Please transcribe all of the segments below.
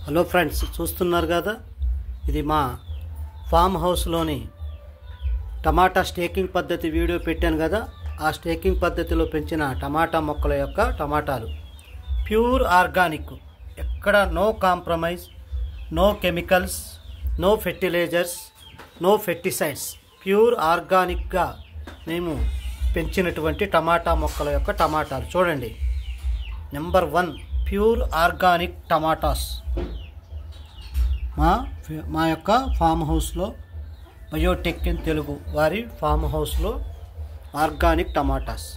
Hello friends, చూస్తున్నారు కదా, ఇది మా ఫామ్ హౌస్లోని టమాటా స్టేకింగ్ పద్ధతి వీడియో పెట్టాను కదా. ఆ స్టేకింగ్ పద్ధతిలో పెంచిన టమాటా మొక్కల యొక్క టమాటాలు ప్యూర్ ఆర్గానిక్, ఎక్కడ no compromise, no chemicals, no fertilizers, no pesticides, pure ఆర్గానిక్గా మేము పెంచినటువంటి టమాటా మొక్కల యొక్క టమాటాలు చూడండి. నెంబర్ 1 ప్యూర్ ఆర్గానిక్ టమాటాస్ మా యొక్క ఫామ్ హౌస్లో, బయోటెక్ ఇన్ తెలుగు వారి ఫామ్ హౌస్లో ఆర్గానిక్ టమాటాస్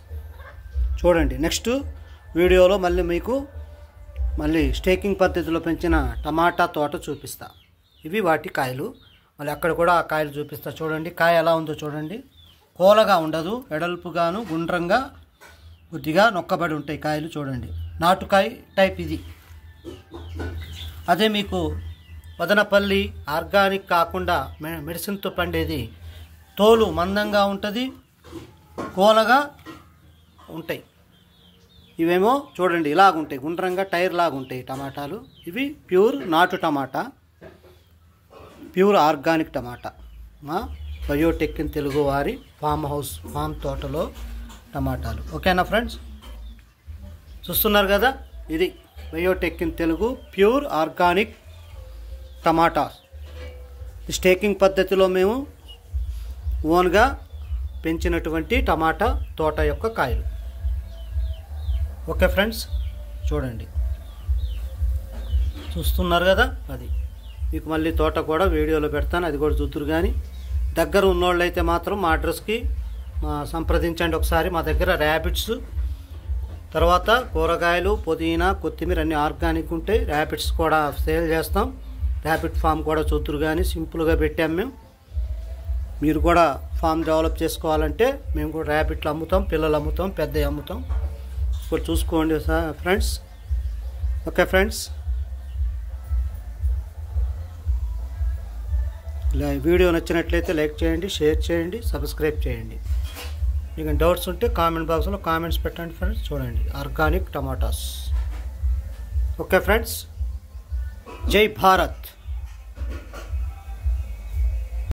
చూడండి. నెక్స్ట్ వీడియోలో మీకు స్టేకింగ్ పద్ధతిలో పెంచిన టమాటా తోట చూపిస్తా. ఇవి వాటి కాయలు. మళ్ళీ అక్కడ కూడా ఆ కాయలు చూపిస్తా. చూడండి కాయ ఎలా ఉందో చూడండి. కోలగా ఉండదు, ఎడల్పుగాను గుండ్రంగా కొద్దిగా నొక్కబడి ఉంటాయి కాయలు. చూడండి, నాటుకాయ టైప్ ఇది. అదే మీకు వదనపల్లి ఆర్గానిక్ కాకుండా మెడిసిన్తో పండేది తోలు మందంగా ఉంటుంది, కోలగా ఉంటాయి. ఇవేమో చూడండి ఇలాగుంటాయి, గుండ్రంగా టైర్ లాగా ఉంటాయి టమాటాలు. ఇవి ప్యూర్ నాటు టమాటా, ప్యూర్ ఆర్గానిక్ టమాటా. మా బయోటెక్ ఇన్ తెలుగు వారి ఫామ్ తోటలో టమాటాలు. ఓకేనా ఫ్రెండ్స్, చూస్తున్నారు కదా, ఇది Biotech in Telugu pure organic tomato staking పద్ధతిలో మేము ఓన్గా పెంచినటువంటి టమాటా తోట యొక్క కాయలు. ఓకే ఫ్రెండ్స్, చూడండి, చూస్తున్నారు కదా. అది మీకు మళ్ళీ తోట కూడా వీడియోలో పెడతాను, అది కూడా చూద్దురు. కానీ దగ్గర ఉన్నోళ్ళు అయితే మాత్రం మా అడ్రస్కి సంప్రదించండి ఒకసారి. మా దగ్గర ర్యాబిట్స్, తర్వాత కూరగాయలు, పుదీనా, కొత్తిమీర అన్నీ ఆర్గానిక్ ఉంటాయి. ర్యాబిట్స్ కూడా సేల్ చేస్తాం. ర్యాబిట్ ఫామ్ కూడా చూద్దురు. కానీ సింపుల్గా పెట్టాం మేము. మీరు కూడా ఫామ్ డెవలప్ చేసుకోవాలంటే మేము కూడా ర్యాబిట్లు అమ్ముతాం, పిల్లలు అమ్ముతాం, పెద్దవి అమ్ముతాం. ఇప్పుడు చూసుకోండి ఫ్రెండ్స్. ఓకే ఫ్రెండ్స్, వీడియో నచ్చినట్లయితే లైక్ చేయండి, షేర్ చేయండి, సబ్స్క్రైబ్ చేయండి. మీకు డౌట్స్ ఉంటే కామెంట్ బాక్స్లో కామెంట్స్ పెట్టండి ఫ్రెండ్స్. చూడండి ఆర్గానిక్ టమాటాస్. ఓకే ఫ్రెండ్స్, జై భారత్.